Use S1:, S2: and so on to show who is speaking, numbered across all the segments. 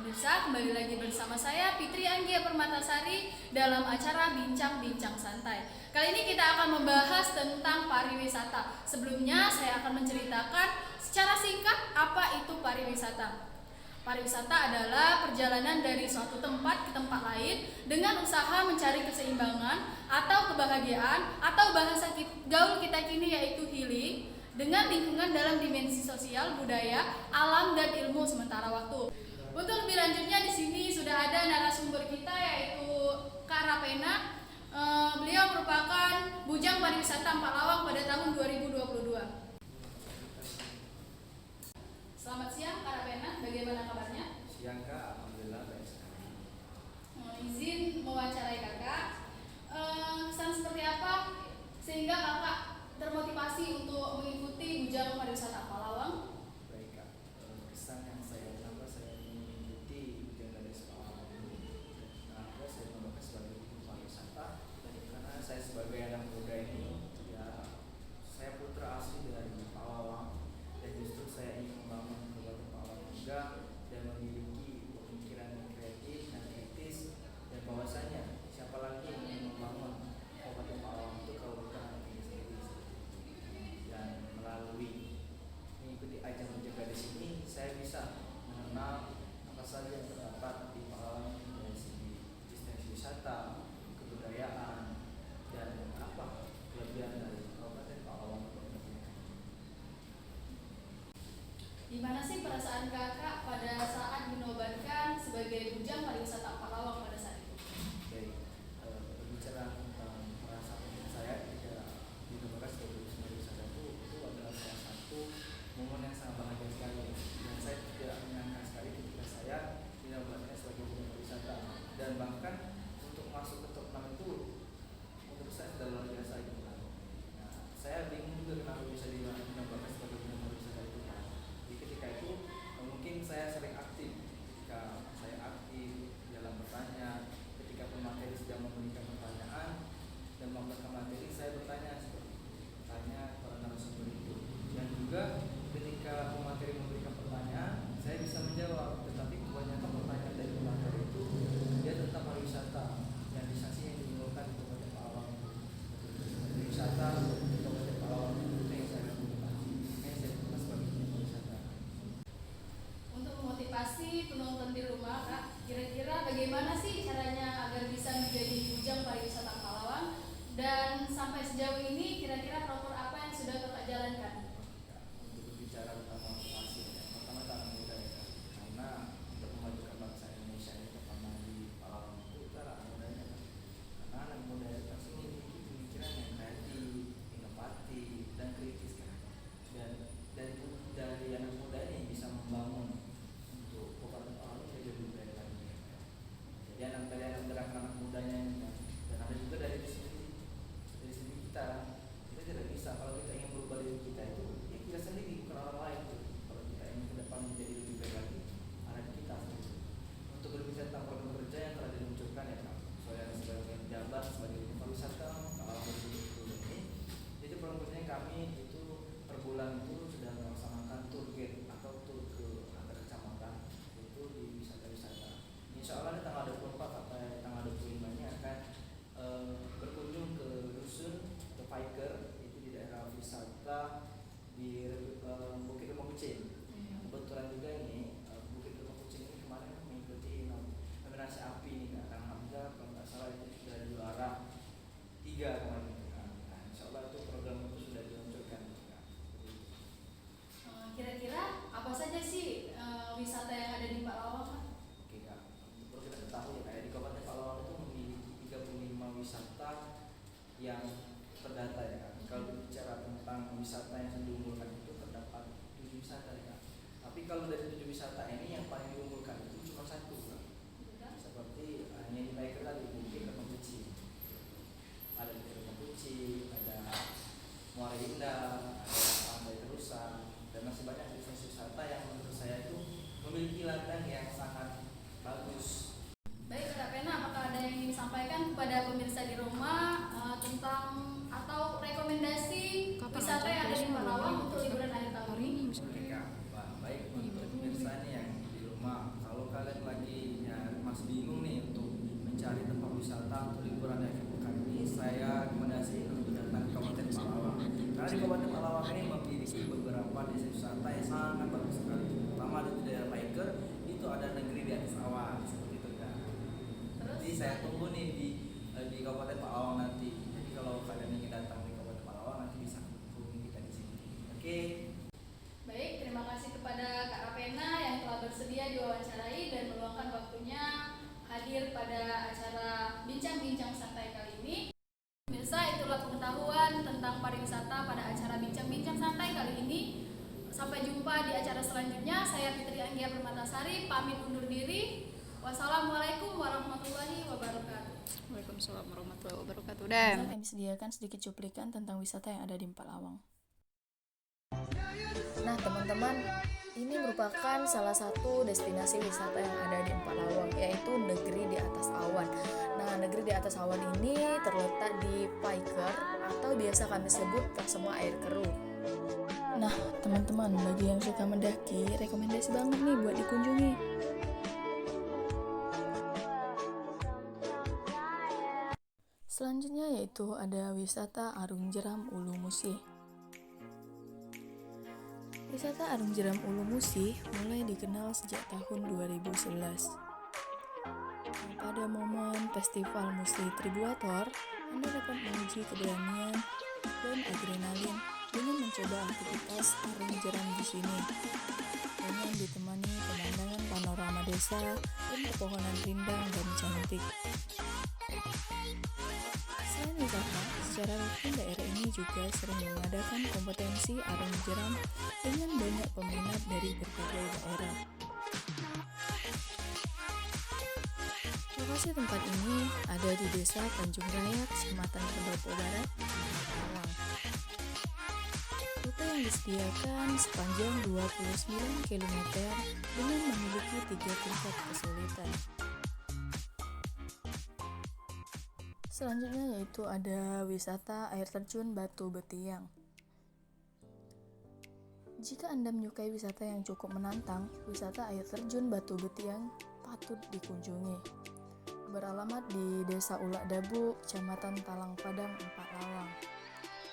S1: Pemirsa, kembali lagi bersama saya Fitri Anggia Permatasari dalam acara Bincang-Bincang Santai. Kali ini kita akan membahas tentang pariwisata. Sebelumnya saya akan menceritakan secara singkat apa itu pariwisata. Pariwisata adalah perjalanan dari suatu tempat ke tempat lain dengan usaha mencari keseimbangan atau kebahagiaan atau bahasa gaul kita kini yaitu healing dengan lingkungan dalam dimensi sosial, budaya, alam, dan ilmu sementara waktu. Untuk lebih lanjutnya di sini sudah ada narasumber kita yaitu Kak Rapena. Beliau merupakan Bujang Pariwisata Empalawang pada tahun 2022. Selamat siang Kak Rapena, bagaimana kabarnya?
S2: Siang Kak, alhamdulillah baik sekali.
S1: Izin mewawancarai Kakak. Kesan seperti apa sehingga Kakak termotivasi untuk mengikuti Bujang Pariwisata Empalawang?
S2: Baik Kak, kesan yang kenapa saya mengikuti Bujang dari Empalawang ini, kenapa saya menolak sebagai Bujang Pariwisata? Karena saya sebagai anak muda ini, ya saya putra asli dari Empalawang dan justru saya ingin membangun Kabupaten Empalawang juga dan memiliki pemikiran yang kreatif dan kritis dan bahwasanya siapa lagi yang ingin membangun Kabupaten Empalawang itu kalau bukan anak ini sendiri. Dan melalui mengikuti ajang menjaga di sini, saya bisa mengenal apa saja yang terdapat di Empalawang dari segi destinasi wisata, kebudayaan, dan apa kelebihan dari Kabupaten Empalawang.
S1: Gimana sih perasaan Kakak pada saat dinobatkan sebagai Bujang Pariwisata Empalawang pada saat itu?
S2: Jadi berbicara tentang perasaan saya ketika dinobatkan sebagai Bujang Pariwisata itu adalah salah satu momen yang sangat bahagia sekali dan saya tidak menyangka sekali ketika saya dinobatkan sebagai Bujang Pariwisata dan bahkan untuk masuk ke top 6 itu menurut saya sudah luar biasa gitu kan. Nah, saya bingung juga kenapa bisa dinobatkan sebagai Bujang Pariwisata itu kan. Jadi ketika itu mungkin saya sering aktif ketika saya aktif dalam bertanya ketika pemateri sedang memberikan pertanyaan dan memberikan materi saya bertanya seperti itu, bertanya kepada narasumber itu dan juga ketika pemateri memberikan pertanyaan saya bisa menjawab, tetapi kebanyakan pertanyaan dari pemateri itu dia tentang pariwisata dan distansi yang ditimbulkan di Kabupaten Empalawang itu pariwisata di Kabupaten Empalawang itu yang saya lakukan, yang saya lakukan sebagai pariwisata.
S1: Untuk memotivasi penonton di rumah, Kak, kira-kira bagaimana sih caranya agar bisa menjadi Bujang Pariwisata Empalawang? Dan sampai sejauh ini kira-kira program apa yang sudah Kakak jalankan?
S2: Untuk berbicara tentang motivasi, pertama tangan muda ya Kak. Karena untuk memajukan bangsa Indonesia ini pertama di Empalawang itu cara anak mudanya Kak. Karena anak muda itu pasti memiliki pemikiran yang kreatif, inovatif, dan kritis kan. Dan dari anak muda ini bisa membangun untuk Kabupaten Empalawang menjadi lebih baik lagi. Jadi anak mudanya ini kan. Dan ada juga dari sini kita tidak bisa kalau kita ingin berubah diri kita itu ya kita sendiri bukan orang lain tuh. Kalau kita ingin ke depan menjadi lebih baik lagi ada di kita sendiri. Untuk berbicara tentang program kerja yang telah diluncurkan ya Kak, saya sebagai penjabat sebagai pariwisata kalau ini jadi program kerjanya kami itu per bulan itu sudah melaksanakan tour guide atau tour ke antar kecamatan itu di wisata-wisata. Insya Allah di tanggal 24 sampai tanggal 25 nya akan berkunjung ke dusun ke Paiker itu di daerah wisata di Bukit Rumah Kucing. Kebetulan juga ini Bukit Rumah Kucing ini kemarin mengikuti nominasi API nih Kak. Kang Hamzah kalau nggak salah itu sudah juara 3 kemarin Kak. Nah, insya Allah itu program itu sudah diluncurkan Kak.
S1: Kira-kira apa saja sih wisata yang ada di Empalawang, Kak?
S2: Oke Kak, perlu kita ketahui ya Kak, di Kabupaten Empalawang itu memiliki 35 wisata yang terdata ya Kak. Kalau bicara tentang wisata yang diunggulkan itu terdapat 7 wisata ya Kak. Tapi kalau dari 7 wisata ini yang paling diunggulkan itu cuma satu Kak. Seperti yang di Paiker tadi, Bukit Rumah Kucing. Ada Bukit Rumah Kucing, ada Muara Indah, ada Pantai Terusan, dan masih banyak destinasi wisata yang menurut saya itu memiliki ladang yang sangat bagus.
S1: Baik, Kak Pena, apakah ada yang ingin disampaikan kepada pemirsa di rumah tentang atau rekomendasi wisata yang ada di Empalawang untuk liburan akhir tahun ini?
S2: Oke Kak, baik untuk pemirsa yang di rumah, kalau kalian lagi wisata untuk liburan akhir pekan ini, saya rekomendasi untuk datang ke Kabupaten Pelawang. Karena di Kabupaten Pelawang ini memiliki beberapa desa wisata yang sangat bagus sekali. Pertama ada di daerah Paiker, itu ada negeri di atas awan seperti itu kan. Jadi saya tunggu nih di Kabupaten Pelawang nanti. Jadi kalau kalian ingin datang di Kabupaten Pelawang nanti bisa kunjungi kita di sini. Oke.
S1: Baik, terima kasih kepada Kak Rapena yang telah bersedia diwawancarai dan meluangkan waktunya hadir pada acara Bincang-Bincang Santai kali ini. Pemirsa, itulah pengetahuan tentang pariwisata pada acara Bincang-Bincang Santai kali ini. Sampai jumpa di acara selanjutnya. Saya Fitri Anggia Permatasari, pamit undur diri. Wassalamualaikum warahmatullahi wabarakatuh.
S3: Waalaikumsalam warahmatullahi wabarakatuh. Dan
S1: Kami sediakan sedikit cuplikan tentang wisata yang ada di Empalawang. Nah teman-teman, ini merupakan salah satu destinasi wisata yang ada di Empalawang, yaitu negeri di atas awan. Nah, negeri di atas awan ini terletak di Paiker atau biasa kami sebut Prasemua Air Keruh. Nah teman-teman, bagi yang suka mendaki, rekomendasi banget nih buat dikunjungi. Selanjutnya yaitu ada wisata Arung Jeram Ulu Musi. Wisata Arung Jeram Ulu Musi mulai dikenal sejak tahun 2011. Pada momen Festival Musi Tribuator, Anda dapat menguji keberanian dan adrenalin dengan mencoba aktivitas arung jeram di sini. Dengan ditemani pemandangan panorama desa dan pepohonan rindang dan cantik. Selain wisata, secara rutin daerah ini juga sering mengadakan kompetensi arung jeram dengan banyak peminat dari berbagai daerah. Lokasi tempat ini ada di Desa Tanjung Raya, Kecamatan Pendopo Barat, Empalawang. Rute yang disediakan sepanjang 29 km dengan memiliki 3 tingkat kesulitan. Selanjutnya yaitu ada wisata air terjun Batu Betiang. Jika Anda menyukai wisata yang cukup menantang, wisata air terjun Batu Betiang patut dikunjungi. Beralamat di Desa Ulak Dabu, Kecamatan Talang Padang, Empalawang.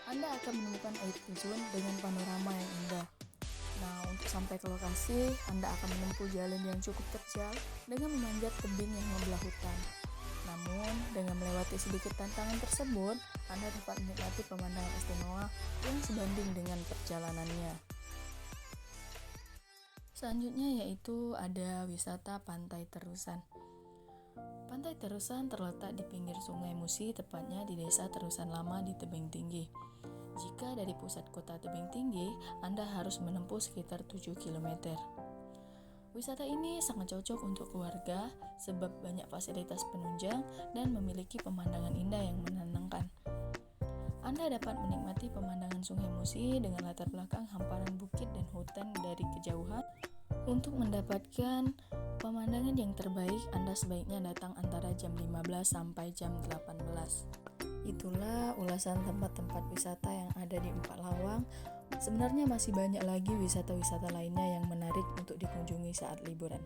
S1: Anda akan menemukan air terjun dengan panorama yang indah. Nah, untuk sampai ke lokasi, Anda akan menempuh jalan yang cukup terjal dengan memanjat tebing yang membelah hutan. Namun, dengan melewati sedikit tantangan tersebut, Anda dapat menikmati pemandangan istimewa yang sebanding dengan perjalanannya. Selanjutnya yaitu ada wisata Pantai Terusan. Pantai Terusan terletak di pinggir Sungai Musi, tepatnya di Desa Terusan Lama di Tebing Tinggi. Jika dari pusat kota Tebing Tinggi, Anda harus menempuh sekitar 7 km. Wisata ini sangat cocok untuk keluarga sebab banyak fasilitas penunjang dan memiliki pemandangan indah yang menenangkan. Anda dapat menikmati pemandangan Sungai Musi dengan latar belakang hamparan bukit dan hutan dari kejauhan. Untuk mendapatkan pemandangan yang terbaik, Anda sebaiknya datang antara jam 15 sampai jam 18. Itulah ulasan tempat-tempat wisata yang ada di Empalawang. Sebenarnya masih banyak lagi wisata-wisata lainnya yang menarik untuk dikunjungi saat liburan.